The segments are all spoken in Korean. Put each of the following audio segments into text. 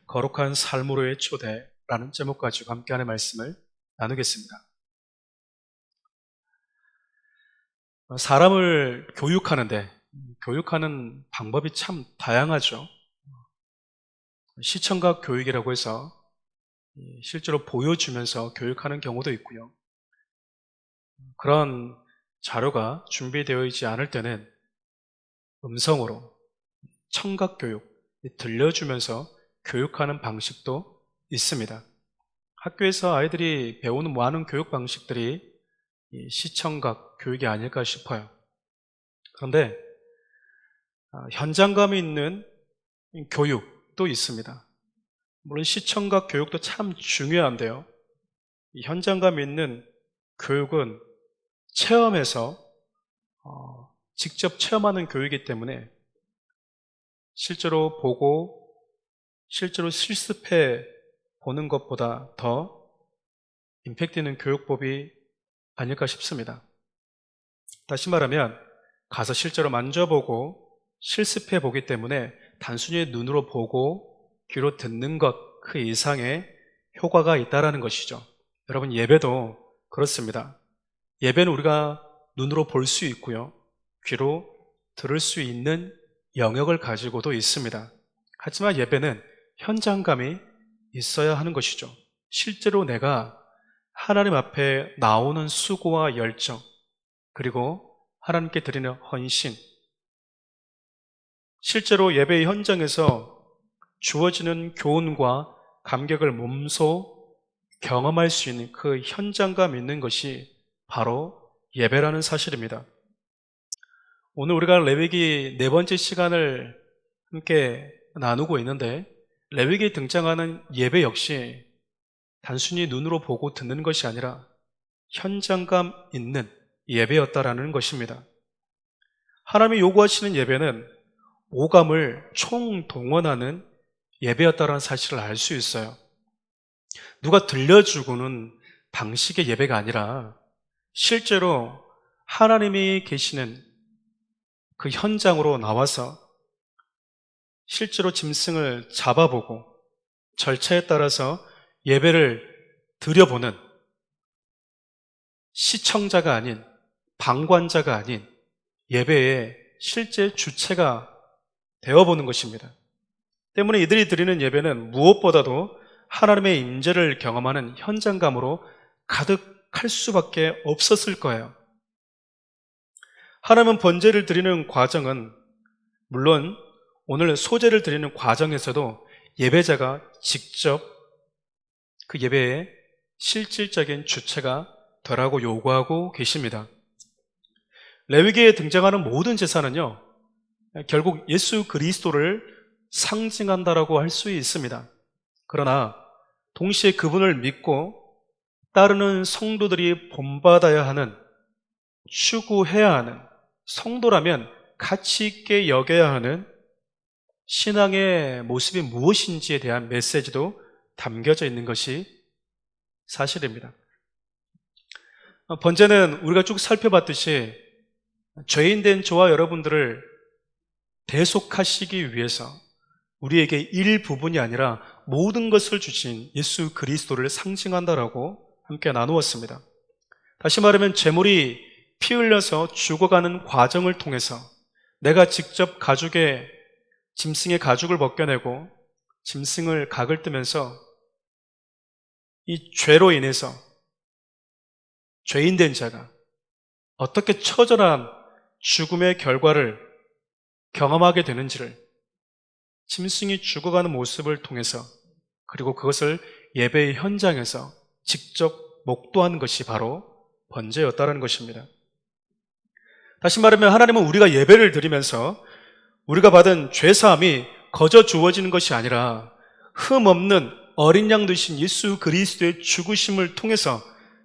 거룩한 삶으로의 초대라는 제목 가지고 함께하는 말씀을 나누겠습니다. 사람을 교육하는 방법이 참 다양하죠. 시청각 교육이라고 해서 실제로 보여주면서 교육하는 경우도 있고요. 그런 자료가 준비되어 있지 않을 때는 음성으로 청각 교육, 들려주면서 교육하는 방식도 있습니다. 학교에서 아이들이 배우는 많은 교육 방식들이 시청각 교육이 아닐까 싶어요. 그런데 현장감이 있는 교육도 있습니다. 물론 시청각 교육도 참 중요한데요. 이 현장감 있는 교육은 체험에서 직접 체험하는 교육이기 때문에 실제로 보고 실제로 실습해 보는 것보다 더 임팩트 있는 교육법이 아닐까 싶습니다. 다시 말하면 가서 실제로 만져보고 실습해 보기 때문에 단순히 눈으로 보고 귀로 듣는 것 그 이상의 효과가 있다는 것이죠. 여러분, 예배도 그렇습니다. 예배는 우리가 눈으로 볼 수 있고요, 귀로 들을 수 있는 영역을 가지고도 있습니다. 하지만 예배는 현장감이 있어야 하는 것이죠. 실제로 내가 하나님 앞에 나오는 수고와 열정, 그리고 하나님께 드리는 헌신, 실제로 예배의 현장에서 주어지는 교훈과 감격을 몸소 경험할 수 있는 그 현장감 있는 것이 바로 예배라는 사실입니다. 오늘 우리가 레위기 네 번째 시간을 함께 나누고 있는데, 레위기에 등장하는 예배 역시 단순히 눈으로 보고 듣는 것이 아니라 현장감 있는 예배였다라는 것입니다. 하나님이 요구하시는 예배는 오감을 총동원하는 예배였다라는 사실을 알 수 있어요. 누가 들려주고는 방식의 예배가 아니라 실제로 하나님이 계시는 그 현장으로 나와서 실제로 짐승을 잡아보고 절차에 따라서 예배를 드려보는 시청자가 아닌, 방관자가 아닌 예배의 실제 주체가 되어보는 것입니다. 때문에 이들이 드리는 예배는 무엇보다도 하나님의 임재를 경험하는 현장감으로 가득할 수밖에 없었을 거예요. 하나님은 번제를 드리는 과정은 물론 오늘 소제를 드리는 과정에서도 예배자가 직접 그 예배의 실질적인 주체가 되라고 요구하고 계십니다. 레위기에 등장하는 모든 제사는요, 결국 예수 그리스도를 상징한다라고 할 수 있습니다. 그러나 동시에 그분을 믿고 따르는 성도들이 본받아야 하는, 추구해야 하는, 성도라면 가치 있게 여겨야 하는 신앙의 모습이 무엇인지에 대한 메시지도 담겨져 있는 것이 사실입니다. 번제는 우리가 쭉 살펴봤듯이 죄인된 저와 여러분들을 대속하시기 위해서 우리에게 일부분이 아니라 모든 것을 주신 예수 그리스도를 상징한다라고 함께 나누었습니다. 다시 말하면 제물이 피 흘려서 죽어가는 과정을 통해서 내가 직접 짐승의 가죽을 벗겨내고 짐승을 각을 뜨면서 이 죄로 인해서 죄인된 자가 어떻게 처절한 죽음의 결과를 경험하게 되는지를 짐승이 죽어가는 모습을 통해서, 그리고 그것을 예배의 현장에서 직접 목도하는 것이 바로 번제였다는 것입니다. 다시 말하면 하나님은 우리가 예배를 드리면서 우리가 받은 죄사함이 거저 주어지는 것이 아니라 흠없는 어린 양 되신 예수 그리스도의 죽으심을 통해서,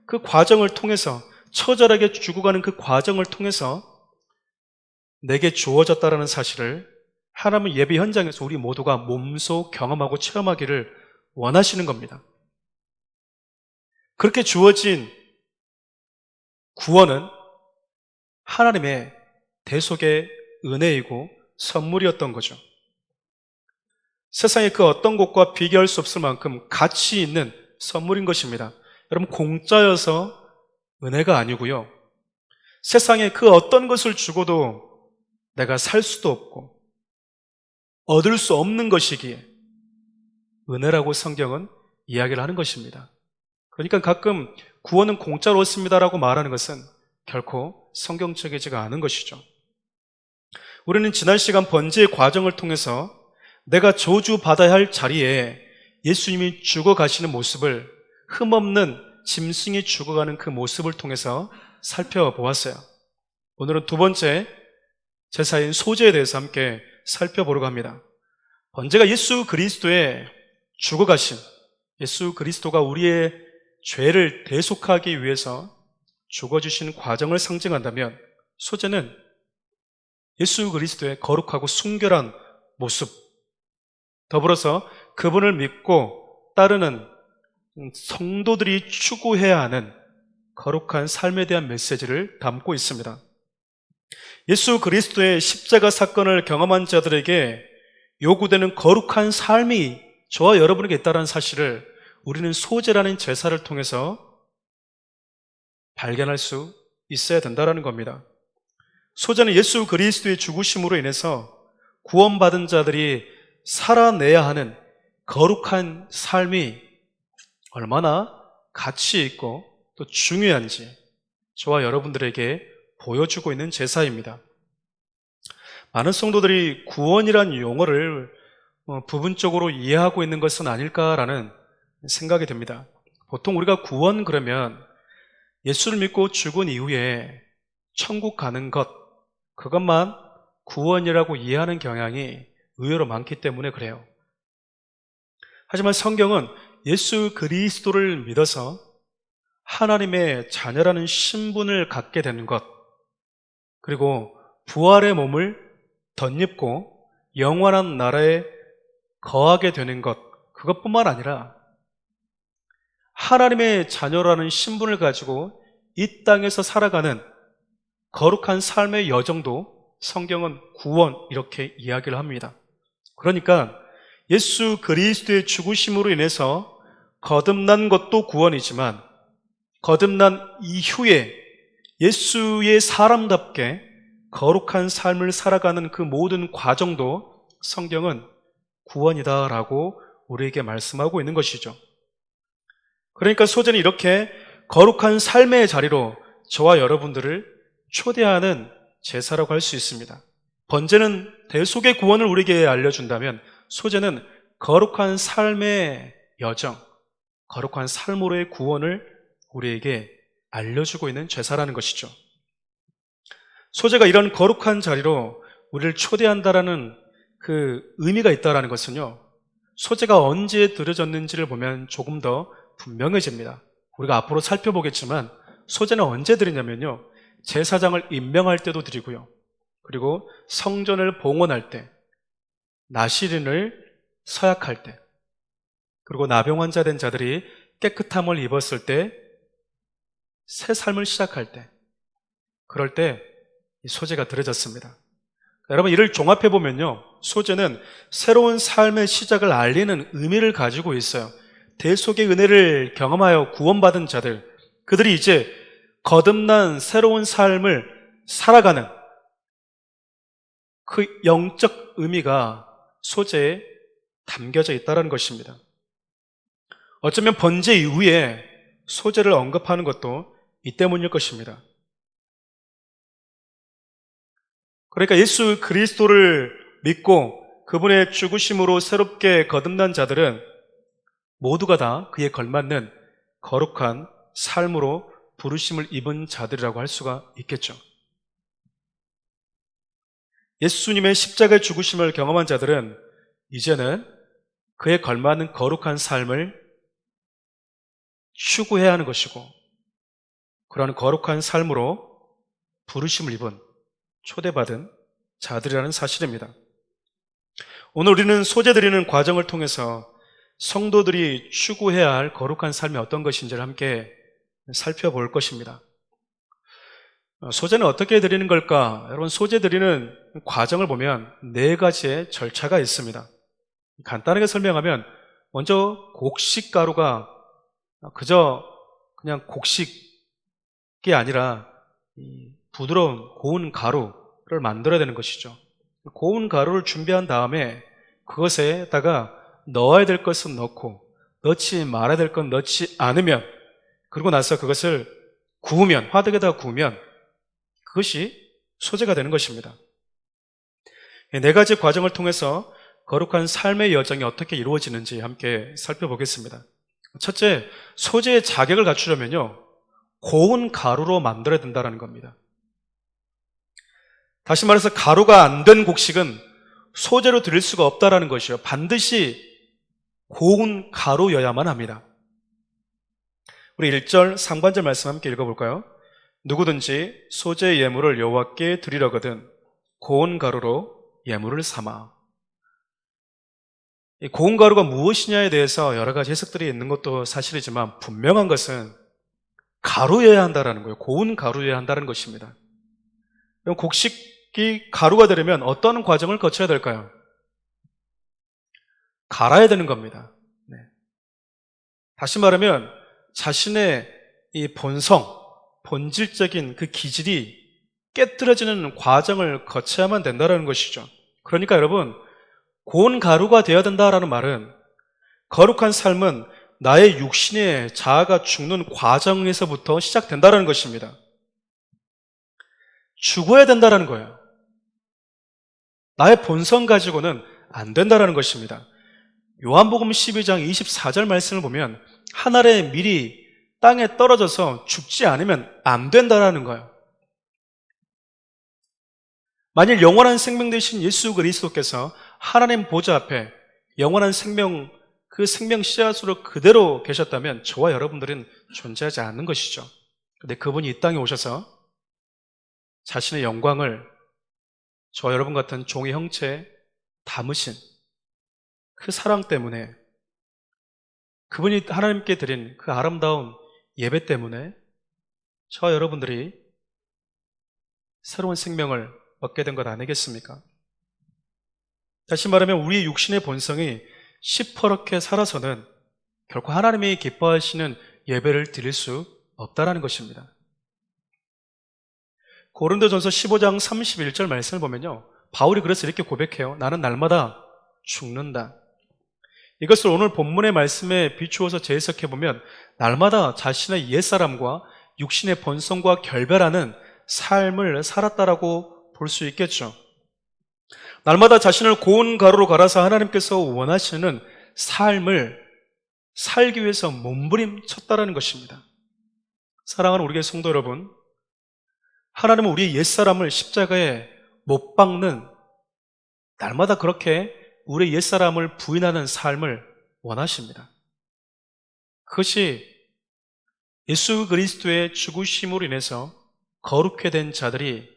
그 과정을 통해서, 처절하게 죽어가는 그 과정을 통해서 내게 주어졌다라는 사실을 하나님은 예배 현장에서 우리 모두가 몸소 경험하고 체험하기를 원하시는 겁니다. 그렇게 주어진 구원은 하나님의 대속의 은혜이고 선물이었던 거죠. 세상의 그 어떤 것과 비교할 수 없을 만큼 가치 있는 선물인 것입니다. 여러분, 공짜여서 은혜가 아니고요. 세상에 그 어떤 것을 주고도 내가 살 수도 없고 얻을 수 없는 것이기에 은혜라고 성경은 이야기를 하는 것입니다. 그러니까 가끔 구원은 공짜로 얻습니다라고 말하는 것은 결코 성경적이지가 않은 것이죠. 우리는 지난 시간 번제의 과정을 통해서 내가 저주받아야 할 자리에 예수님이 죽어가시는 모습을, 흠없는 짐승이 죽어가는 그 모습을 통해서 살펴보았어요. 오늘은 두 번째 제사인 소제에 대해서 함께 살펴보려고 합니다. 번제가 예수 그리스도의 죽어가심, 예수 그리스도가 우리의 죄를 대속하기 위해서 죽어주신 과정을 상징한다면, 소제는 예수 그리스도의 거룩하고 순결한 모습, 더불어서 그분을 믿고 따르는 성도들이 추구해야 하는 거룩한 삶에 대한 메시지를 담고 있습니다. 예수 그리스도의 십자가 사건을 경험한 자들에게 요구되는 거룩한 삶이 저와 여러분에게 있다는 사실을 우리는 소제라는 제사를 통해서 발견할 수 있어야 된다는 겁니다. 소제는 예수 그리스도의 죽으심으로 인해서 구원받은 자들이 살아내야 하는 거룩한 삶이 얼마나 가치 있고 또 중요한지 저와 여러분들에게 보여주고 있는 제사입니다. 많은 성도들이 구원이란 용어를 부분적으로 이해하고 있는 것은 아닐까라는 생각이 듭니다. 보통 우리가 구원 그러면 예수를 믿고 죽은 이후에 천국 가는 것, 그것만 구원이라고 이해하는 경향이 의외로 많기 때문에 그래요. 하지만 성경은 예수 그리스도를 믿어서 하나님의 자녀라는 신분을 갖게 되는 것, 그리고 부활의 몸을 덧입고 영원한 나라에 거하게 되는 것, 그것뿐만 아니라 하나님의 자녀라는 신분을 가지고 이 땅에서 살아가는 거룩한 삶의 여정도 성경은 구원, 이렇게 이야기를 합니다. 그러니까 예수 그리스도의 죽으심으로 인해서 거듭난 것도 구원이지만 거듭난 이후에 예수의 사람답게 거룩한 삶을 살아가는 그 모든 과정도 성경은 구원이다라고 우리에게 말씀하고 있는 것이죠. 그러니까 소제는 이렇게 거룩한 삶의 자리로 저와 여러분들을 초대하는 제사라고 할 수 있습니다. 번제는 대속의 구원을 우리에게 알려준다면 소제는 거룩한 삶의 여정, 거룩한 삶으로의 구원을 우리에게 알려주고 있는 제사라는 것이죠. 소제가 이런 거룩한 자리로 우리를 초대한다라는 그 의미가 있다는 것은요, 소제가 언제 드려졌는지를 보면 조금 더 분명해집니다. 우리가 앞으로 살펴보겠지만 소제는 언제 드리냐면요, 제사장을 임명할 때도 드리고요, 그리고 성전을 봉헌할 때, 나시린을 서약할 때, 그리고 나병 환자 된 자들이 깨끗함을 입었을 때, 새 삶을 시작할 때, 그럴 때 이 소제가 드려졌습니다. 여러분, 이를 종합해보면요, 소제는 새로운 삶의 시작을 알리는 의미를 가지고 있어요. 대속의 은혜를 경험하여 구원받은 자들, 그들이 이제 거듭난 새로운 삶을 살아가는 그 영적 의미가 소제에 담겨져 있다는 것입니다. 어쩌면 번제 이후에 소제를 언급하는 것도 이 때문일 것입니다. 그러니까 예수 그리스도를 믿고 그분의 죽으심으로 새롭게 거듭난 자들은 모두가 다 그에 걸맞는 거룩한 삶으로 부르심을 입은 자들이라고 할 수가 있겠죠. 예수님의 십자가의 죽으심을 경험한 자들은 이제는 그에 걸맞는 거룩한 삶을 추구해야 하는 것이고, 그러한 거룩한 삶으로 부르심을 입은, 초대받은 자들이라는 사실입니다. 오늘 우리는 소제 드리는 과정을 통해서 성도들이 추구해야 할 거룩한 삶이 어떤 것인지를 함께 살펴볼 것입니다. 소제는 어떻게 드리는 걸까? 여러분, 소제 드리는 과정을 보면 네 가지의 절차가 있습니다. 간단하게 설명하면 먼저 곡식가루가 그저 그냥 곡식이 아니라 이 부드러운 고운 가루를 만들어야 되는 것이죠. 고운 가루를 준비한 다음에 그것에다가 넣어야 될 것은 넣고 넣지 말아야 될 건 넣지 않으면, 그러고 나서 그것을 구우면, 화덕에다가 구우면 그것이 소재가 되는 것입니다. 네 가지 과정을 통해서 거룩한 삶의 여정이 어떻게 이루어지는지 함께 살펴보겠습니다. 첫째, 소재의 자격을 갖추려면요, 고운 가루로 만들어야 된다는 겁니다. 다시 말해서 가루가 안 된 곡식은 소재로 드릴 수가 없다는 것이요, 반드시 고운 가루여야만 합니다. 우리 1절 상반절 말씀 함께 읽어볼까요? 누구든지 소재의 예물을 여호와께 드리려거든 고운 가루로 예물을 삼아. 이 고운 가루가 무엇이냐에 대해서 여러 가지 해석들이 있는 것도 사실이지만 분명한 것은 가루여야 한다는 거예요. 고운 가루여야 한다는 것입니다. 그럼 곡식이 가루가 되려면 어떤 과정을 거쳐야 될까요? 갈아야 되는 겁니다. 네. 다시 말하면 자신의 이 본질적인 그 기질이 깨뜨려지는 과정을 거쳐야만 된다는 것이죠. 그러니까 여러분, 고운 가루가 되어야 된다라는 말은 거룩한 삶은 나의 육신의 자아가 죽는 과정에서부터 시작된다는 것입니다. 죽어야 된다는 거예요. 나의 본성 가지고는 안 된다는 것입니다. 요한복음 12장 24절 말씀을 보면 한 알의 밀이 땅에 떨어져서 죽지 않으면 안 된다는 거예요. 만일 영원한 생명 되신 예수 그리스도께서 하나님 보좌 앞에 영원한 생명, 그 생명 씨앗으로 그대로 계셨다면 저와 여러분들은 존재하지 않는 것이죠. 근데 그분이 이 땅에 오셔서 자신의 영광을 저와 여러분 같은 종의 형체에 담으신 그 사랑 때문에, 그분이 하나님께 드린 그 아름다운 예배 때문에 저와 여러분들이 새로운 생명을 얻게 된 것 아니겠습니까? 다시 말하면 우리의 육신의 본성이 시퍼렇게 살아서는 결코 하나님이 기뻐하시는 예배를 드릴 수 없다는 것입니다. 고린도전서 15장 31절 말씀을 보면요, 바울이 그래서 이렇게 고백해요. 나는 날마다 죽는다. 이것을 오늘 본문의 말씀에 비추어서 재해석해 보면 날마다 자신의 옛사람과 육신의 본성과 결별하는 삶을 살았다라고 볼 수 있겠죠. 날마다 자신을 고운 가루로 갈아서 하나님께서 원하시는 삶을 살기 위해서 몸부림쳤다라는 것입니다. 사랑하는 우리의 성도 여러분, 하나님은 우리의 옛사람을 십자가에 못 박는, 날마다 그렇게 우리의 옛사람을 부인하는 삶을 원하십니다. 그것이 예수 그리스도의 죽으심으로 인해서 거룩해 된 자들이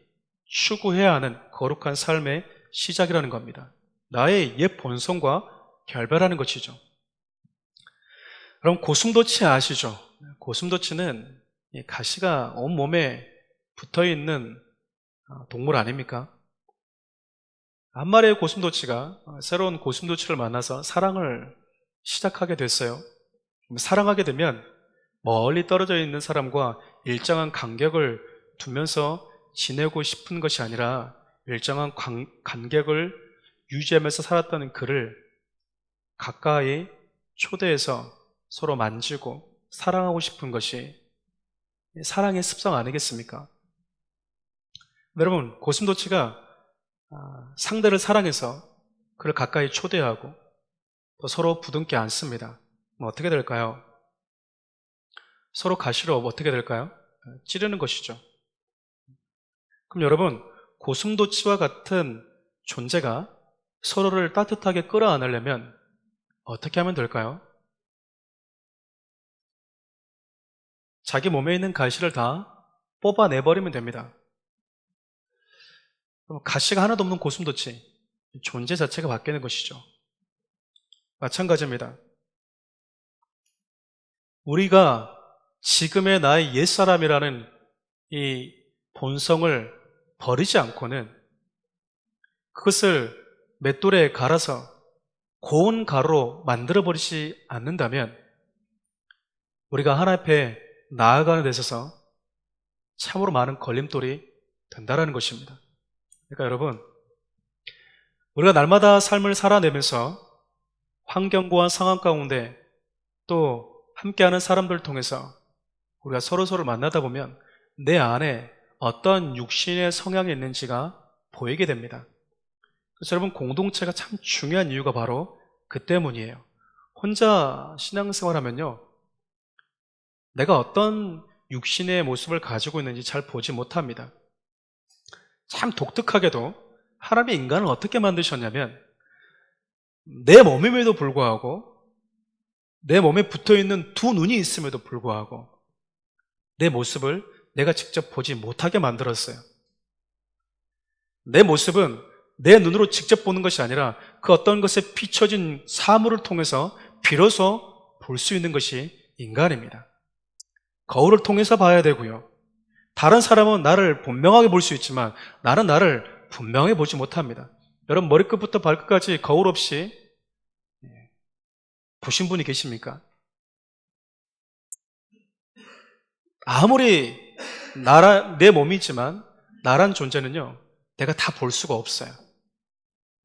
추구해야 하는 거룩한 삶의 시작이라는 겁니다. 나의 옛 본성과 결별하는 것이죠. 그럼 고슴도치 아시죠? 고슴도치는 가시가 온몸에 붙어있는 동물 아닙니까? 한 마리의 고슴도치가 새로운 고슴도치를 만나서 사랑을 시작하게 됐어요. 사랑하게 되면 멀리 떨어져 있는 사람과 일정한 간격을 두면서 지내고 싶은 것이 아니라 일정한 간격을 유지하면서 살았던 그를 가까이 초대해서 서로 만지고 사랑하고 싶은 것이 사랑의 습성 아니겠습니까? 여러분, 고슴도치가 상대를 사랑해서 그를 가까이 초대하고 또 서로 부둥켜 안습니다. 어떻게 될까요? 서로 가시로 어떻게 될까요? 찌르는 것이죠. 그럼 여러분, 고슴도치와 같은 존재가 서로를 따뜻하게 끌어안으려면 어떻게 하면 될까요? 자기 몸에 있는 가시를 다 뽑아내버리면 됩니다. 그럼 가시가 하나도 없는 고슴도치, 존재 자체가 바뀌는 것이죠. 마찬가지입니다. 우리가 지금의 나의 옛사람이라는 이 본성을 버리지 않고는 그것을 맷돌에 갈아서 고운 가루로 만들어버리지 않는다면 우리가 하나님 앞에 나아가는 데 있어서 참으로 많은 걸림돌이 된다는 것입니다. 그러니까 여러분, 우리가 날마다 삶을 살아내면서 환경과 상황 가운데 또 함께하는 사람들을 통해서 우리가 서로서로 만나다 보면 내 안에 어떤 육신의 성향이 있는지가 보이게 됩니다. 그래서 여러분, 공동체가 참 중요한 이유가 바로 그 때문이에요. 혼자 신앙생활 하면요, 내가 어떤 육신의 모습을 가지고 있는지 잘 보지 못합니다. 참 독특하게도 하나님이 인간을 어떻게 만드셨냐면 내 몸임에도 불구하고 내 몸에 붙어있는 두 눈이 있음에도 불구하고 내 모습을 내가 직접 보지 못하게 만들었어요. 내 모습은 내 눈으로 직접 보는 것이 아니라 그 어떤 것에 비춰진 사물을 통해서 비로소 볼 수 있는 것이 인간입니다. 거울을 통해서 봐야 되고요. 다른 사람은 나를 분명하게 볼 수 있지만 나는 나를 분명히 보지 못합니다. 여러분, 머리끝부터 발끝까지 거울 없이 보신 분이 계십니까? 아무리 내 몸이지만 나란 존재는요, 내가 다 볼 수가 없어요.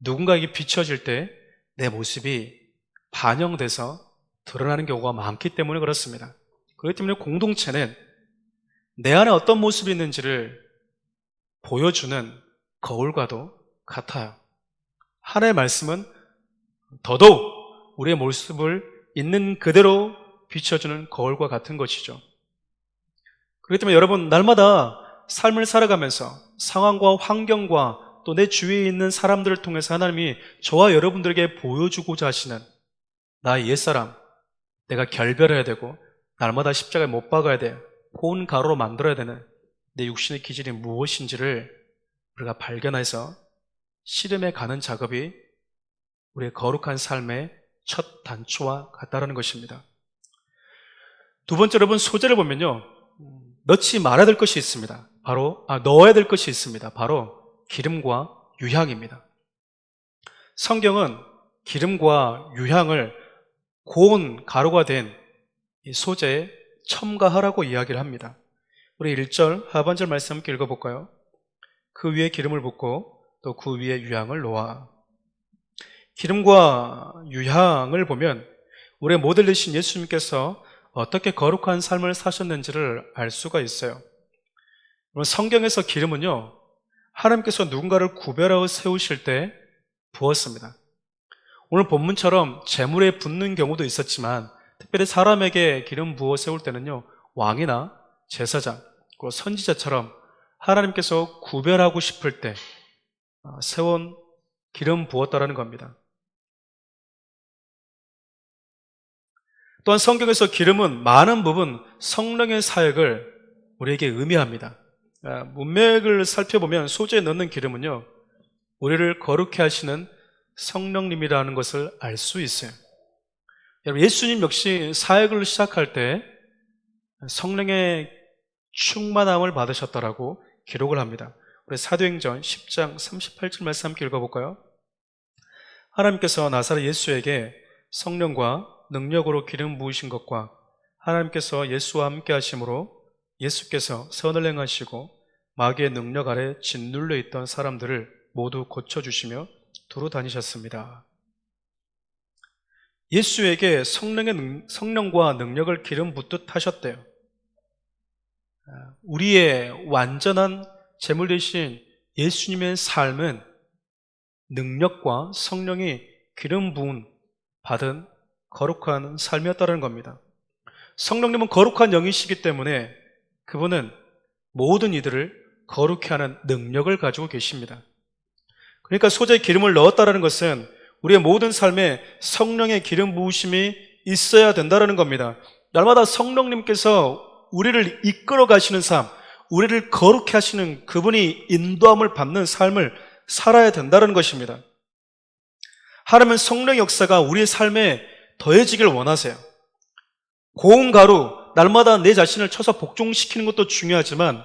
누군가에게 비춰질 때 내 모습이 반영돼서 드러나는 경우가 많기 때문에 그렇습니다. 그렇기 때문에 공동체는 내 안에 어떤 모습이 있는지를 보여주는 거울과도 같아요. 하나님의 말씀은 더더욱 우리의 모습을 있는 그대로 비춰주는 거울과 같은 것이죠. 그렇기 때문에 여러분, 날마다 삶을 살아가면서 상황과 환경과 또 내 주위에 있는 사람들을 통해서 하나님이 저와 여러분들에게 보여주고자 하시는 나의 옛사람, 내가 결별해야 되고 날마다 십자가에 못 박아야 돼, 고운 가루로 만들어야 되는 내 육신의 기질이 무엇인지를 우리가 발견해서 씨름해 가는 작업이 우리의 거룩한 삶의 첫 단초와 같다는 것입니다. 두 번째, 여러분, 소재를 보면요, 넣지 말아야 될 것이 있습니다. 넣어야 될 것이 있습니다. 바로 기름과 유향입니다. 성경은 기름과 유향을 고운 가루가 된 이 소재에 첨가하라고 이야기를 합니다. 우리 1절 하반절 말씀 함께 읽어볼까요? 그 위에 기름을 붓고 또 그 위에 유향을 놓아. 기름과 유향을 보면 우리의 모델 되신 예수님께서 어떻게 거룩한 삶을 사셨는지를 알 수가 있어요. 성경에서 기름은요, 하나님께서 누군가를 구별하여 세우실 때 부었습니다. 오늘 본문처럼 재물에 붓는 경우도 있었지만 특별히 사람에게 기름 부어 세울 때는요, 왕이나 제사장, 그리고 선지자처럼 하나님께서 구별하고 싶을 때 세운 기름 부었다라는 겁니다. 또한 성경에서 기름은 많은 부분 성령의 사역을 우리에게 의미합니다. 문맥을 살펴보면 소재에 넣는 기름은요, 우리를 거룩해 하시는 성령님이라는 것을 알 수 있어요. 여러분, 예수님 역시 사역을 시작할 때 성령의 충만함을 받으셨다라고 기록을 합니다. 우리 사도행전 10장 38절 말씀 함께 읽어볼까요? 하나님께서 나사렛 예수에게 성령과 능력으로 기름 부으신 것과 하나님께서 예수와 함께 하심으로 예수께서 선을 행하시고 마귀의 능력 아래 짓눌려 있던 사람들을 모두 고쳐주시며 두루 다니셨습니다. 예수에게 성령과 능력을 기름 붓듯 하셨대요. 우리의 완전한 제물 되신 예수님의 삶은 능력과 성령이 기름 부음 받은 거룩한 삶이었다는 겁니다. 성령님은 거룩한 영이시기 때문에 그분은 모든 이들을 거룩해 하는 능력을 가지고 계십니다. 그러니까 소재에 기름을 넣었다는 것은 우리의 모든 삶에 성령의 기름 부으심이 있어야 된다는 겁니다. 날마다 성령님께서 우리를 이끌어 가시는 삶, 우리를 거룩해 하시는 그분이 인도함을 받는 삶을 살아야 된다는 것입니다. 하나님은 성령의 역사가 우리의 삶에 더해지길 원하세요. 고운 가루, 날마다 내 자신을 쳐서 복종시키는 것도 중요하지만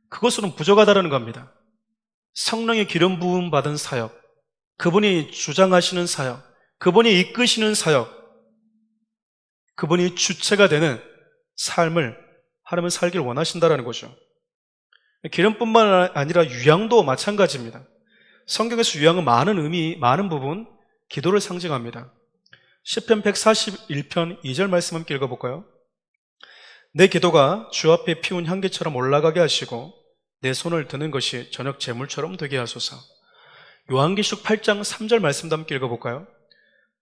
그것으로는 부족하다는 겁니다. 성령의 기름 부음 받은 사역, 그분이 주장하시는 사역, 그분이 이끄시는 사역, 그분이 주체가 되는 삶을 하나님은 살길 원하신다라는 거죠. 기름뿐만 아니라 유향도 마찬가지입니다. 성경에서 유향은 많은 부분 기도를 상징합니다. 시편 141편 2절 말씀 함께 읽어볼까요? 내 기도가 주 앞에 피운 향기처럼 올라가게 하시고 내 손을 드는 것이 저녁 제물처럼 되게 하소서. 요한계시록 8장 3절 말씀도 함께 읽어볼까요?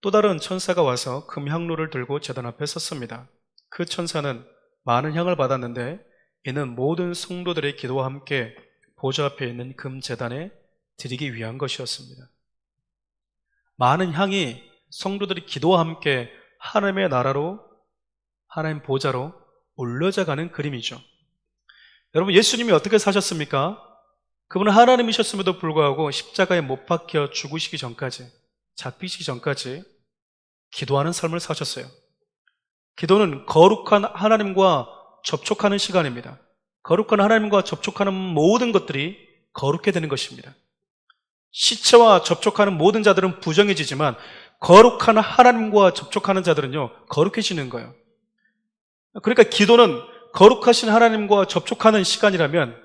또 다른 천사가 와서 금향로를 들고 제단 앞에 섰습니다. 그 천사는 많은 향을 받았는데 이는 모든 성도들의 기도와 함께 보좌 앞에 있는 금제단에 드리기 위한 것이었습니다. 많은 향이 성도들의 기도와 함께 하나님의 나라로, 하나님 보좌로 올려져 가는 그림이죠. 여러분, 예수님이 어떻게 사셨습니까? 그분은 하나님이셨음에도 불구하고 십자가에 못 박혀 죽으시기 전까지, 잡히시기 전까지 기도하는 삶을 사셨어요. 기도는 거룩한 하나님과 접촉하는 시간입니다. 거룩한 하나님과 접촉하는 모든 것들이 거룩해 되는 것입니다. 시체와 접촉하는 모든 자들은 부정해지지만 거룩한 하나님과 접촉하는 자들은요, 거룩해지는 거예요. 그러니까 기도는 거룩하신 하나님과 접촉하는 시간이라면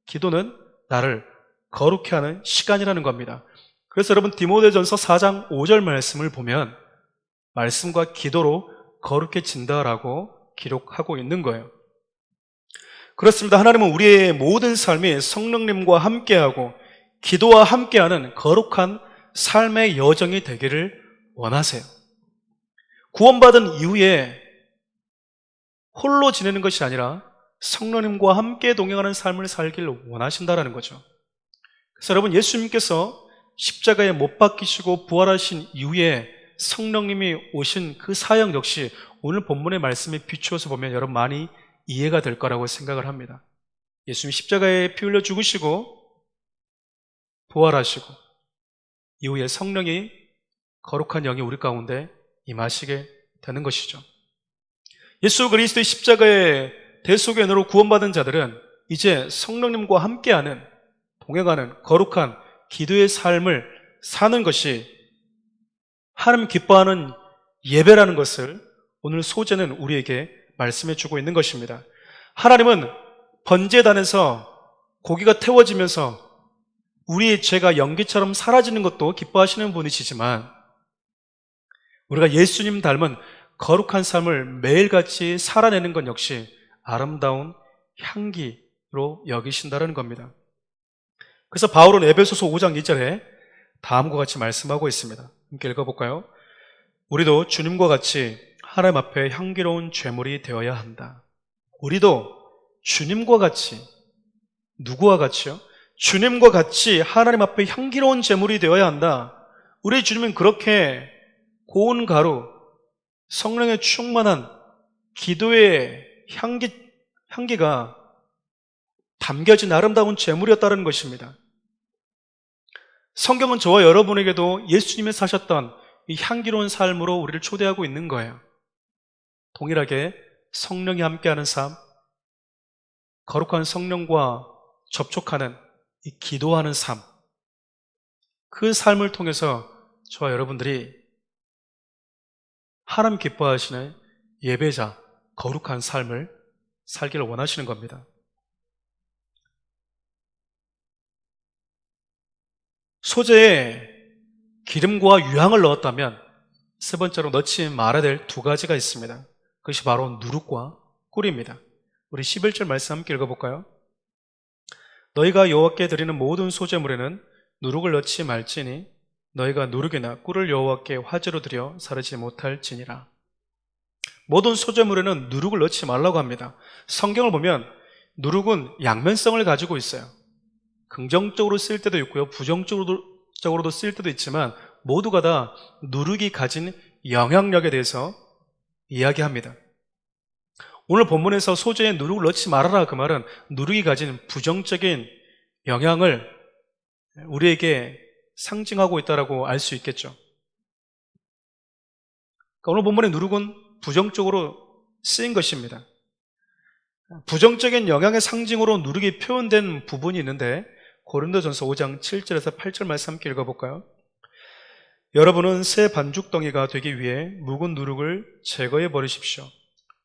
기도는 나를 거룩해 하는 시간이라는 겁니다. 그래서 여러분, 디모데전서 4장 5절 말씀을 보면 말씀과 기도로 거룩해진다라고 기록하고 있는 거예요. 그렇습니다. 하나님은 우리의 모든 삶이 성령님과 함께하고 기도와 함께하는 거룩한 삶의 여정이 되기를 원하세요. 구원받은 이후에 홀로 지내는 것이 아니라 성령님과 함께 동행하는 삶을 살길 원하신다라는 거죠. 그래서 여러분, 예수님께서 십자가에 못 박히시고 부활하신 이후에 성령님이 오신 그 사역 역시 오늘 본문의 말씀에 비추어서 보면 여러분 많이 이해가 될 거라고 생각을 합니다. 예수님이 십자가에 피 흘려 죽으시고 부활하시고 이후에 성령이 거룩한 영이 우리 가운데 임하시게 되는 것이죠. 예수 그리스도의 십자가의 대속연으로 구원받은 자들은 이제 성령님과 함께하는, 동행하는 거룩한 기도의 삶을 사는 것이 하나님 기뻐하는 예배라는 것을 오늘 소재는 우리에게 말씀해 주고 있는 것입니다. 하나님은 번제단에서 고기가 태워지면서 우리의 죄가 연기처럼 사라지는 것도 기뻐하시는 분이시지만 우리가 예수님 닮은 거룩한 삶을 매일같이 살아내는 것 역시 아름다운 향기로 여기신다는 겁니다. 그래서 바울은 에베소서 5장 2절에 다음과 같이 말씀하고 있습니다. 함께 읽어볼까요? 우리도 주님과 같이 하나님 앞에 향기로운 제물이 되어야 한다. 우리도 주님과 같이, 누구와 같이요? 주님과 같이 하나님 앞에 향기로운 제물이 되어야 한다. 우리 주님은 그렇게 고운 가루, 성령의 충만한 기도의 향기가 담겨진 아름다운 제물이었다는 것입니다. 성경은 저와 여러분에게도 예수님이 사셨던 이 향기로운 삶으로 우리를 초대하고 있는 거예요. 동일하게 성령이 함께하는 삶, 거룩한 성령과 접촉하는 이 기도하는 삶, 그 삶을 통해서 저와 여러분들이 하나님 기뻐하시는 예배자, 거룩한 삶을 살기를 원하시는 겁니다. 소재에 기름과 유향을 넣었다면 세 번째로 넣지 말아야 될 두 가지가 있습니다. 그것이 바로 누룩과 꿀입니다. 우리 11절 말씀 함께 읽어볼까요? 너희가 여호와께 드리는 모든 소재물에는 누룩을 넣지 말지니 너희가 누룩이나 꿀을 여호와께 화제로 드려 사르지 못할지니라. 모든 소재물에는 누룩을 넣지 말라고 합니다. 성경을 보면 누룩은 양면성을 가지고 있어요. 긍정적으로 쓰일 때도 있고요, 부정적으로도 쓰일 때도 있지만 모두가 다 누룩이 가진 영향력에 대해서 이야기합니다. 오늘 본문에서 소재에 누룩을 넣지 말아라, 그 말은 누룩이 가진 부정적인 영향을 우리에게 상징하고 있다고 알 수 있겠죠. 그러니까 오늘 본문의 누룩은 부정적으로 쓰인 것입니다. 부정적인 영향의 상징으로 누룩이 표현된 부분이 있는데 고린도전서 5장 7절에서 8절 말씀 함께 읽어볼까요? 여러분은 새 반죽덩이가 되기 위해 묵은 누룩을 제거해 버리십시오.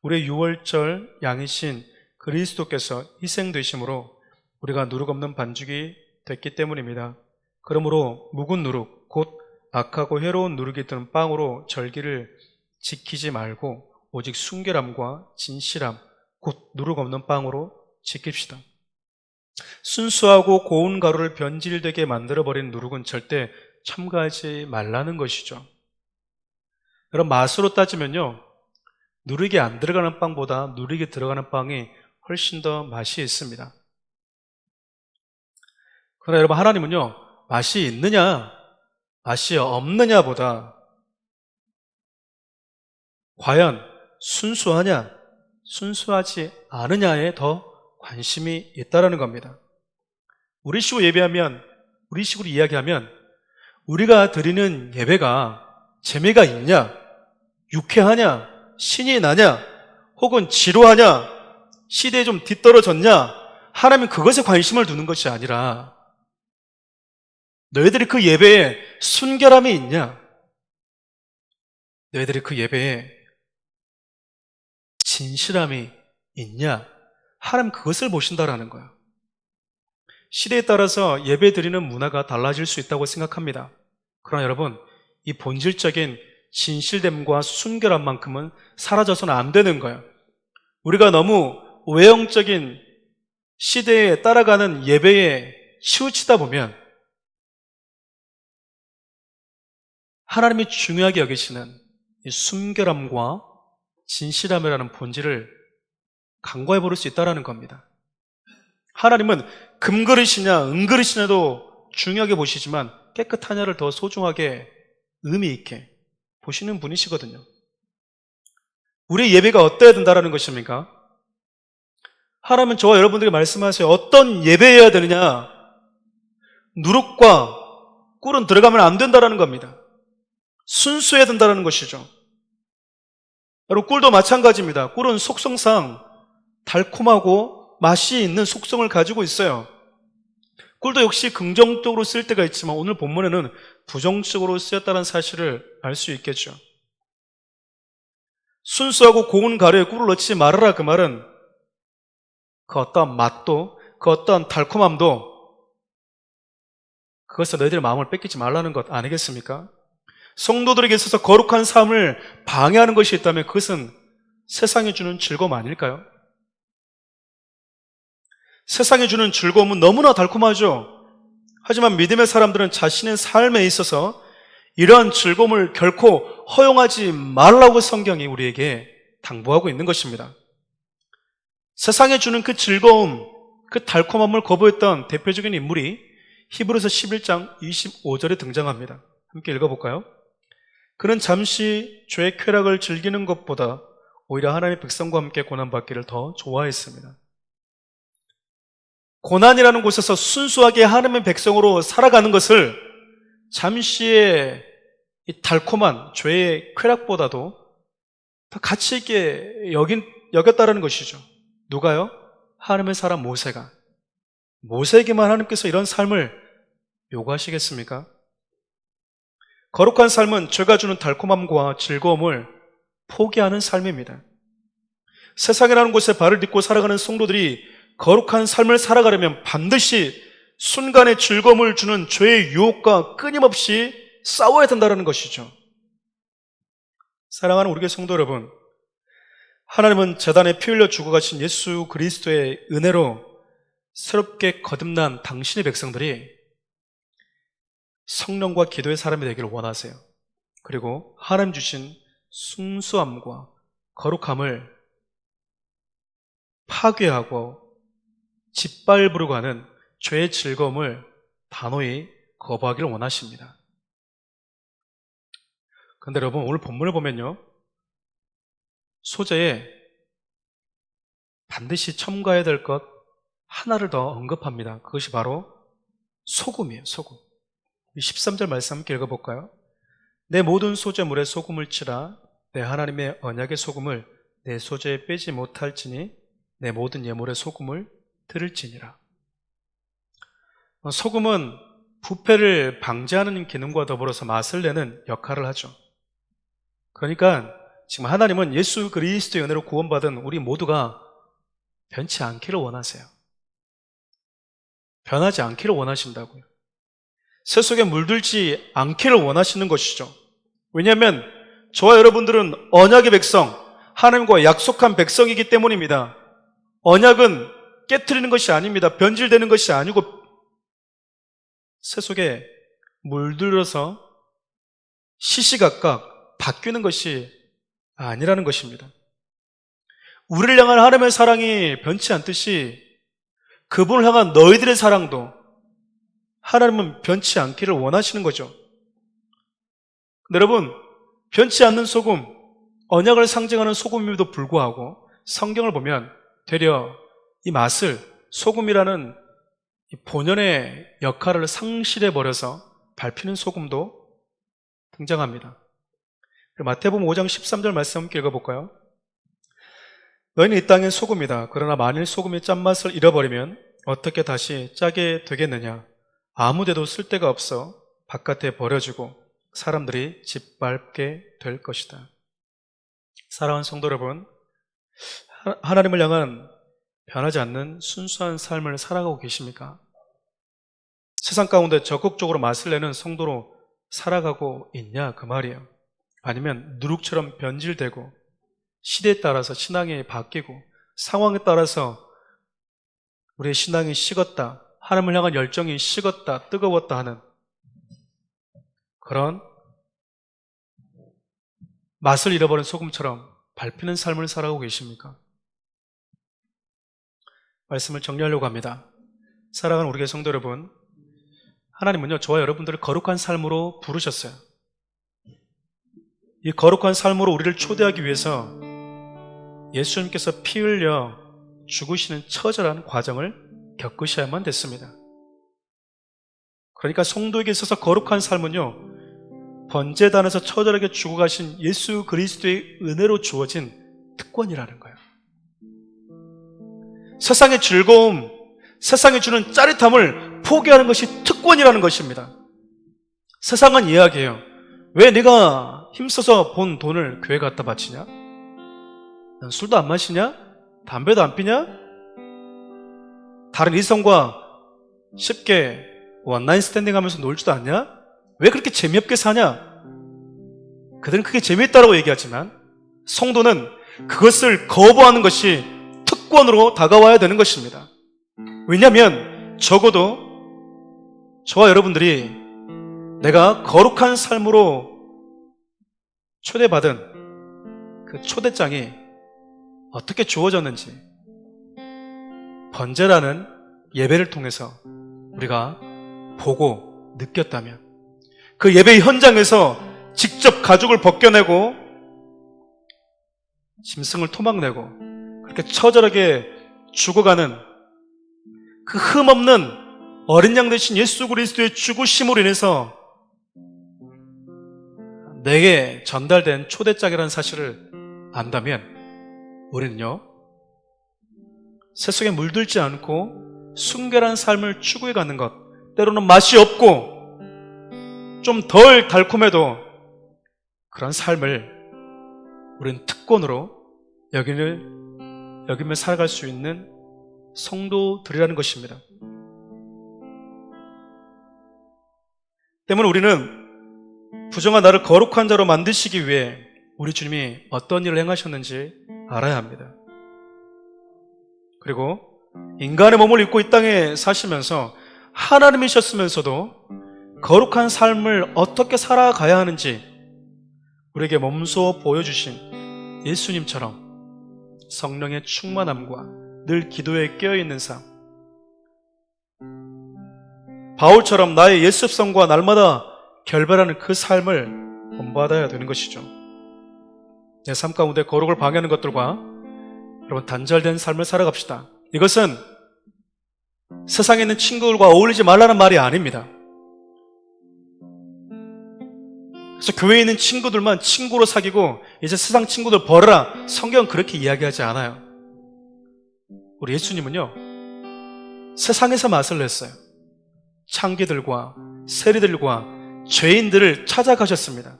우리의 유월절 양이신 그리스도께서 희생되심으로 우리가 누룩 없는 반죽이 됐기 때문입니다. 그러므로 묵은 누룩, 곧 악하고 해로운 누룩이 든 빵으로 절기를 지키지 말고 오직 순결함과 진실함, 곧 누룩 없는 빵으로 지킵시다. 순수하고 고운 가루를 변질되게 만들어버린 누룩은 절대 첨가하지 말라는 것이죠. 여러분, 맛으로 따지면요, 누룩이 안 들어가는 빵보다 누룩이 들어가는 빵이 훨씬 더 맛이 있습니다. 그러나 여러분, 하나님은요, 맛이 있느냐 맛이 없느냐보다 과연 순수하냐 순수하지 않으냐에 더 관심이 있다는 겁니다. 우리식으로 예배하면, 우리식으로 이야기하면 우리가 드리는 예배가 재미가 있냐, 유쾌하냐, 신이 나냐, 혹은 지루하냐, 시대에 좀 뒤떨어졌냐, 하나님은 그것에 관심을 두는 것이 아니라 너희들이 그 예배에 순결함이 있냐, 너희들이 그 예배에 진실함이 있냐, 하나님 그것을 보신다라는 거예요. 시대에 따라서 예배 드리는 문화가 달라질 수 있다고 생각합니다. 그러나 여러분, 이 본질적인 진실됨과 순결함만큼은 사라져서는 안 되는 거예요. 우리가 너무 외형적인 시대에 따라가는 예배에 치우치다 보면 하나님이 중요하게 여기시는 이 순결함과 진실함이라는 본질을 간과해 버릴 수 있다는 겁니다. 하나님은 금그릇이냐 은그릇이냐도 중요하게 보시지만 깨끗하냐를 더 소중하게 의미 있게 보시는 분이시거든요. 우리의 예배가 어때야 된다는 것입니까? 하나님은 저와 여러분들에게 말씀하세요. 어떤 예배해야 되느냐? 누룩과 꿀은 들어가면 안 된다는 겁니다. 순수해야 된다는 것이죠. 여러분, 꿀도 마찬가지입니다. 꿀은 속성상 달콤하고 맛이 있는 속성을 가지고 있어요. 꿀도 역시 긍정적으로 쓸 때가 있지만 오늘 본문에는 부정적으로 쓰였다는 사실을 알 수 있겠죠. 순수하고 고운 가루에 꿀을 넣지 말아라, 그 말은 그 어떠한 맛도 그 어떠한 달콤함도 그것을 너희들의 마음을 뺏기지 말라는 것 아니겠습니까? 성도들에게 있어서 거룩한 삶을 방해하는 것이 있다면 그것은 세상이 주는 즐거움 아닐까요? 세상이 주는 즐거움은 너무나 달콤하죠. 하지만 믿음의 사람들은 자신의 삶에 있어서 이러한 즐거움을 결코 허용하지 말라고 성경이 우리에게 당부하고 있는 것입니다. 세상에 주는 그 즐거움, 그 달콤함을 거부했던 대표적인 인물이 히브리서 11장 25절에 등장합니다. 함께 읽어볼까요? 그는 잠시 죄의 쾌락을 즐기는 것보다 오히려 하나님의 백성과 함께 고난받기를 더 좋아했습니다. 고난이라는 곳에서 순수하게 하나님의 백성으로 살아가는 것을 잠시의 이 달콤한 죄의 쾌락보다도 더 가치 있게 여겼다라는 것이죠. 누가요? 하나님의 사람 모세가. 모세에게만 하나님께서 이런 삶을 요구하시겠습니까? 거룩한 삶은 죄가 주는 달콤함과 즐거움을 포기하는 삶입니다. 세상이라는 곳에 발을 딛고 살아가는 성도들이 거룩한 삶을 살아가려면 반드시 순간의 즐거움을 주는 죄의 유혹과 끊임없이 싸워야 된다는 것이죠. 사랑하는 우리 교회 성도 여러분, 하나님은 제단에 피 흘려 죽어가신 예수 그리스도의 은혜로 새롭게 거듭난 당신의 백성들이 성령과 기도의 사람이 되기를 원하세요. 그리고 하나님 주신 순수함과 거룩함을 파괴하고 짓밟으려 가는 죄의 즐거움을 단호히 거부하기를 원하십니다. 그런데 여러분, 오늘 본문을 보면요, 소재에 반드시 첨가해야 될 것 하나를 더 언급합니다. 그것이 바로 소금이에요. 소금. 13절 말씀 함께 읽어볼까요? 내 모든 소재물에 소금을 치라. 내 하나님의 언약의 소금을 내 소재에 빼지 못할지니 내 모든 예물에 소금을 들을지니라. 소금은 부패를 방지하는 기능과 더불어서 맛을 내는 역할을 하죠. 그러니까 지금 하나님은 예수 그리스도의 은혜로 구원받은 우리 모두가 변치 않기를 원하세요. 변하지 않기를 원하신다고요. 새 속에 물들지 않기를 원하시는 것이죠. 왜냐하면 저와 여러분들은 언약의 백성, 하나님과 약속한 백성이기 때문입니다. 언약은 깨트리는 것이 아닙니다. 변질되는 것이 아니고 새 속에 물들어서 시시각각 바뀌는 것이 아니라는 것입니다. 우리를 향한 하나님의 사랑이 변치 않듯이 그분을 향한 너희들의 사랑도 하나님은 변치 않기를 원하시는 거죠. 근데 여러분, 변치 않는 소금, 언약을 상징하는 소금임에도 불구하고 성경을 보면 되려 이 맛을 소금이라는 이 본연의 역할을 상실해버려서 밟히는 소금도 등장합니다. 마태복음 5장 13절 말씀 함께 읽어볼까요? 너희는 이 땅의 소금이다. 그러나 만일 소금이 짠맛을 잃어버리면 어떻게 다시 짜게 되겠느냐? 아무데도 쓸데가 없어 바깥에 버려지고 사람들이 짓밟게 될 것이다. 사랑하는 성도 여러분, 하나님을 향한 변하지 않는 순수한 삶을 살아가고 계십니까? 세상 가운데 적극적으로 맛을 내는 성도로 살아가고 있냐 그 말이에요. 아니면 누룩처럼 변질되고 시대에 따라서 신앙이 바뀌고 상황에 따라서 우리의 신앙이 식었다, 하나님을 향한 열정이 식었다, 뜨거웠다 하는 그런 맛을 잃어버린 소금처럼 밟히는 삶을 살아가고 계십니까? 말씀을 정리하려고 합니다. 사랑하는 우리 성도 여러분, 하나님은요, 저와 여러분들을 거룩한 삶으로 부르셨어요. 이 거룩한 삶으로 우리를 초대하기 위해서 예수님께서 피 흘려 죽으시는 처절한 과정을 겪으셔야만 됐습니다. 그러니까 성도에게 있어서 거룩한 삶은요, 번제단에서 처절하게 죽어가신 예수 그리스도의 은혜로 주어진 특권이라는 거예요. 세상의 즐거움, 세상이 주는 짜릿함을 포기하는 것이 특권이라는 것입니다. 세상은 이야기해요. 왜 네가 힘써서 본 돈을 교회 갖다 바치냐? 넌 술도 안 마시냐? 담배도 안 피냐? 다른 이성과 쉽게 원나잇 스탠딩 하면서 놀지도 않냐? 왜 그렇게 재미없게 사냐? 그들은 그게 재미있다고 얘기하지만 성도는 그것을 거부하는 것이 특권으로 다가와야 되는 것입니다. 왜냐하면 적어도 저와 여러분들이 내가 거룩한 삶으로 초대받은 그 초대장이 어떻게 주어졌는지 번제라는 예배를 통해서 우리가 보고 느꼈다면 그 예배 현장에서 직접 가죽을 벗겨내고 짐승을 토막내고 그렇게 처절하게 죽어가는 그 흠없는 어린 양 되신 예수 그리스도의 죽으심으로 인해서 내게 전달된 초대장이라는 사실을 안다면 우리는요, 세속에 물들지 않고 순결한 삶을 추구해가는 것, 때로는 맛이 없고 좀 덜 달콤해도 그런 삶을 우리는 특권으로 여기며 살아갈 수 있는 성도들이라는 것입니다. 때문에 우리는 부정한 나를 거룩한 자로 만드시기 위해 우리 주님이 어떤 일을 행하셨는지 알아야 합니다. 그리고 인간의 몸을 입고 이 땅에 사시면서 하나님이셨으면서도 거룩한 삶을 어떻게 살아가야 하는지 우리에게 몸소 보여주신 예수님처럼 성령의 충만함과 늘 기도에 깨어있는 삶, 바울처럼 나의 예습성과 날마다 결별하는 그 삶을 본받아야 되는 것이죠. 내 삶 가운데 거룩을 방해하는 것들과 여러분 단절된 삶을 살아갑시다. 이것은 세상에 있는 친구들과 어울리지 말라는 말이 아닙니다. 그래서 교회에 있는 친구들만 친구로 사귀고 이제 세상 친구들 버려라, 성경은 그렇게 이야기하지 않아요. 우리 예수님은요, 세상에서 맛을 냈어요. 창기들과 세리들과 죄인들을 찾아가셨습니다.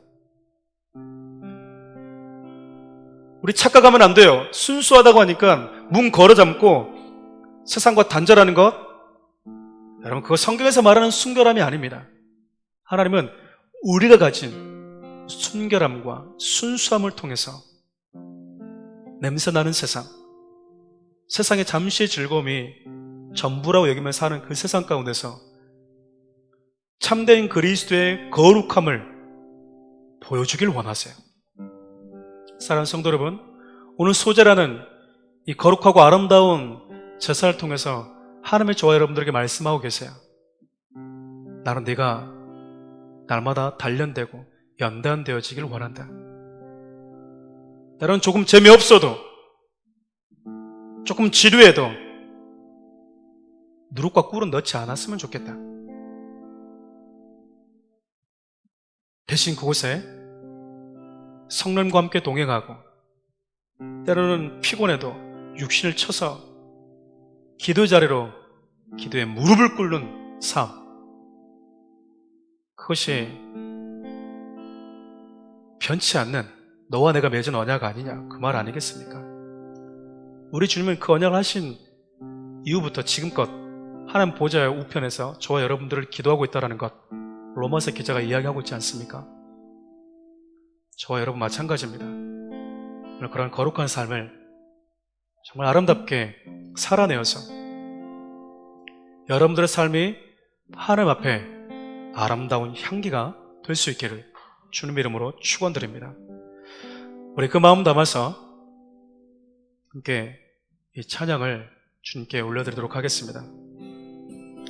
우리 착각하면 안 돼요. 순수하다고 하니까 문 걸어 잠고 세상과 단절하는 것, 여러분 그거 성경에서 말하는 순결함이 아닙니다. 하나님은 우리가 가진 순결함과 순수함을 통해서 냄새나는 세상, 세상의 잠시의 즐거움이 전부라고 여기며 사는 그 세상 가운데서 참된 그리스도의 거룩함을 보여주길 원하세요. 사랑하는 성도 여러분, 오늘 소재라는 이 거룩하고 아름다운 제사를 통해서 하나님의 저와 여러분들에게 말씀하고 계세요. 나는 네가 날마다 단련되고 연단되어지길 원한다. 때로는 조금 재미없어도, 조금 지루해도 누룩과 꿀은 넣지 않았으면 좋겠다. 대신 그곳에 성령과 함께 동행하고, 때로는 피곤해도 육신을 쳐서 기도 자리로 기도에 무릎을 꿇는 삶, 그것이 변치 않는 너와 내가 맺은 언약 아니냐, 그 말 아니겠습니까? 우리 주님은 그 언약을 하신 이후부터 지금껏 하나님 보좌의 우편에서 저와 여러분들을 기도하고 있다는 것, 로마서 기자가 이야기하고 있지 않습니까? 저와 여러분 마찬가지입니다. 오늘 그런 거룩한 삶을 정말 아름답게 살아내어서 여러분들의 삶이 하나님 앞에 아름다운 향기가 될 수 있기를 주님 이름으로 축원드립니다. 우리 그 마음 담아서 함께 이 찬양을 주님께 올려드리도록 하겠습니다.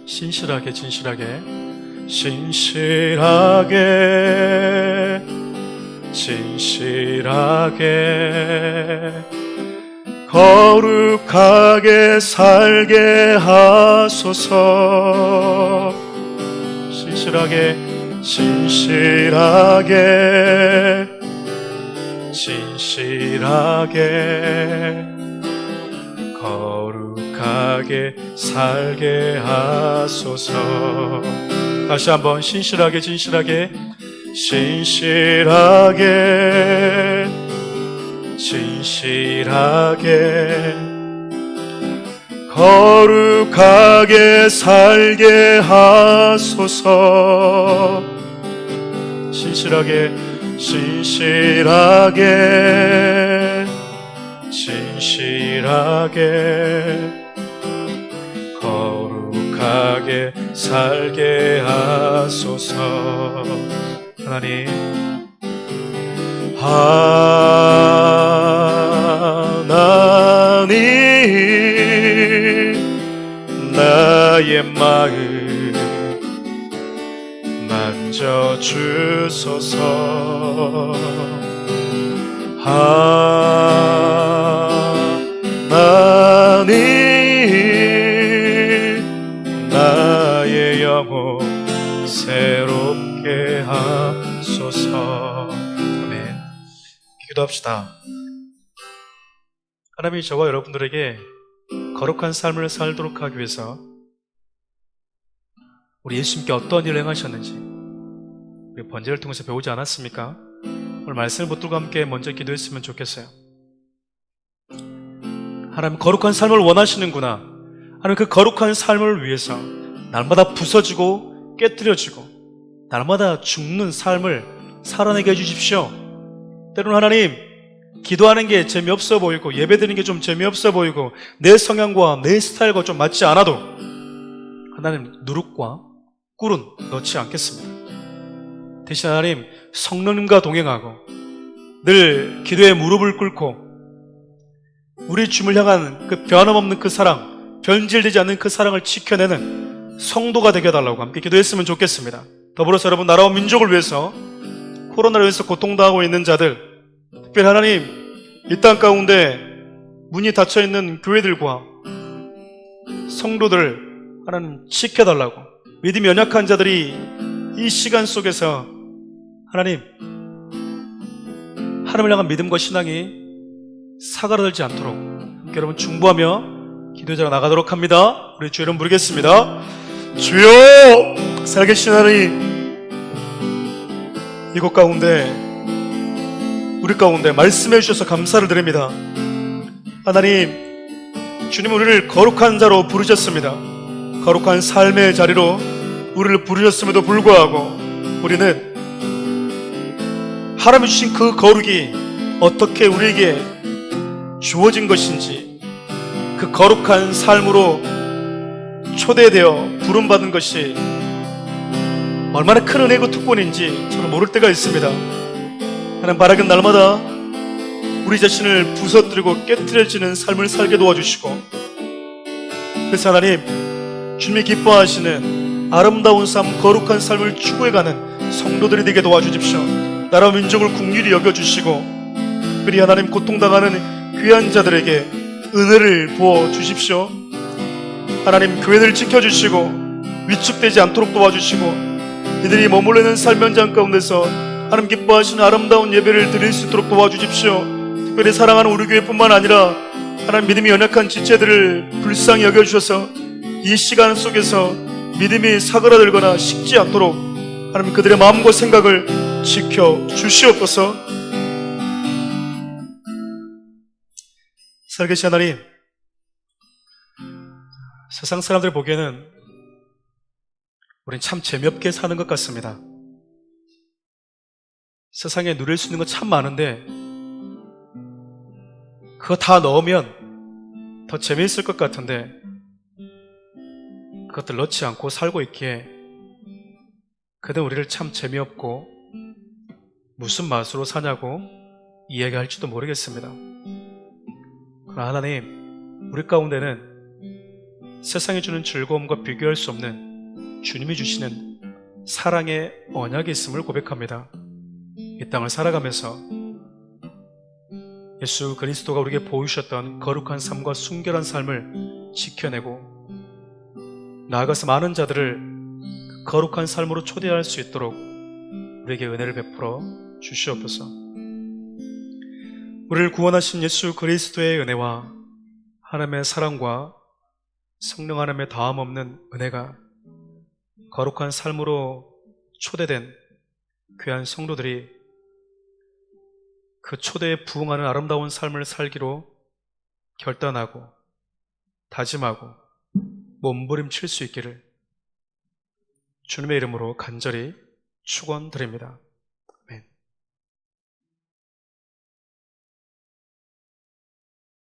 신실하게 진실하게 진실하게 진실하게 거룩하게 살게 하소서. 신실하게 진실하게 진실하게 거룩하게 살게 하소서. 다시 한번 신실하게 진실하게 진실하게 진실하게 거룩하게 살게 하소서. 신실하게 진실하게 진실하게 거룩하게 살게 하소서. 하나님, 하나님, 나의 마음 만져주소서. 하나님, 나의 영혼 새롭게 하소서. 아멘. 기도합시다. 하나님이 저와 여러분들에게 거룩한 삶을 살도록 하기 위해서 우리 예수님께 어떤 일을 행하셨는지 우리 번제를 통해서 배우지 않았습니까? 오늘 말씀을 붙들고 함께 먼저 기도했으면 좋겠어요. 하나님, 거룩한 삶을 원하시는구나. 하나님, 그 거룩한 삶을 위해서 날마다 부서지고 깨뜨려지고 날마다 죽는 삶을 살아내게 해주십시오. 때로는 하나님, 기도하는 게 재미없어 보이고 예배드리는 게 좀 재미없어 보이고 내 성향과 내 스타일과 좀 맞지 않아도 하나님, 누룩과 꿀은 넣지 않겠습니다. 대신 하나님, 성령님과 동행하고 늘 기도에 무릎을 꿇고 우리 주님을 향한 그 변함없는 그 사랑, 변질되지 않는 그 사랑을 지켜내는 성도가 되게 해달라고 함께 기도했으면 좋겠습니다. 더불어서 여러분, 나라와 민족을 위해서, 코로나로 인해서 고통당하고 있는 자들, 특별히 하나님, 이 땅 가운데 문이 닫혀있는 교회들과 성도들 하나님 지켜달라고, 믿음이 연약한 자들이 이 시간 속에서 하나님, 하나님을 향한 믿음과 신앙이 사그라들지 않도록 함께 여러분 중보하며 기도자가 나가도록 합니다. 우리 주 이름 부르겠습니다. 주여! 살아계신 하나님, 이곳 가운데 우리 가운데 말씀해 주셔서 감사를 드립니다. 하나님, 주님 우리를 거룩한 자로 부르셨습니다. 거룩한 삶의 자리로 우리를 부르셨음에도 불구하고 우리는 하나님이 주신 그 거룩이 어떻게 우리에게 주어진 것인지, 그 거룩한 삶으로 초대되어 부름받은 것이 얼마나 큰 은혜고 특권인지 저는 모를 때가 있습니다. 하나님, 바라긴 날마다 우리 자신을 부서뜨리고 깨트려지는 삶을 살게 도와주시고, 그래서 하나님, 주님이 기뻐하시는 아름다운 삶, 거룩한 삶을 추구해가는 성도들이 되게 도와주십시오. 나라 민족을 긍휼히 여겨주시고, 특별히 하나님 고통당하는 귀한 자들에게 은혜를 부어주십시오. 하나님, 교회를 지켜주시고 위축되지 않도록 도와주시고, 이들이 머물러 있는 삶 현장 가운데서 하나님 기뻐하시는 아름다운 예배를 드릴 수 있도록 도와주십시오. 특별히 사랑하는 우리 교회뿐만 아니라 하나님, 믿음이 연약한 지체들을 불쌍히 여겨주셔서 이 시간 속에서 믿음이 사그라들거나 식지 않도록 하나님 그들의 마음과 생각을 지켜주시옵소서. 살아계신 하나님, 세상 사람들 보기에는 우린 참 재미없게 사는 것 같습니다. 세상에 누릴 수 있는 거 참 많은데 그거 다 넣으면 더 재미있을 것 같은데 그것들 넣지 않고 살고 있기에 그들은 우리를 참 재미없고 무슨 맛으로 사냐고 이야기할지도 모르겠습니다. 그러나 하나님, 우리 가운데는 세상이 주는 즐거움과 비교할 수 없는 주님이 주시는 사랑의 언약이 있음을 고백합니다. 이 땅을 살아가면서 예수 그리스도가 우리에게 보여주셨던 거룩한 삶과 순결한 삶을 지켜내고, 나아가서 많은 자들을 거룩한 삶으로 초대할 수 있도록 우리에게 은혜를 베풀어 주시옵소서. 우리를 구원하신 예수 그리스도의 은혜와 하나님의 사랑과 성령 하나님의 다함 없는 은혜가 거룩한 삶으로 초대된 귀한 성도들이 그 초대에 부응하는 아름다운 삶을 살기로 결단하고 다짐하고 몸부림칠 수 있기를 주님의 이름으로 간절히 축원드립니다.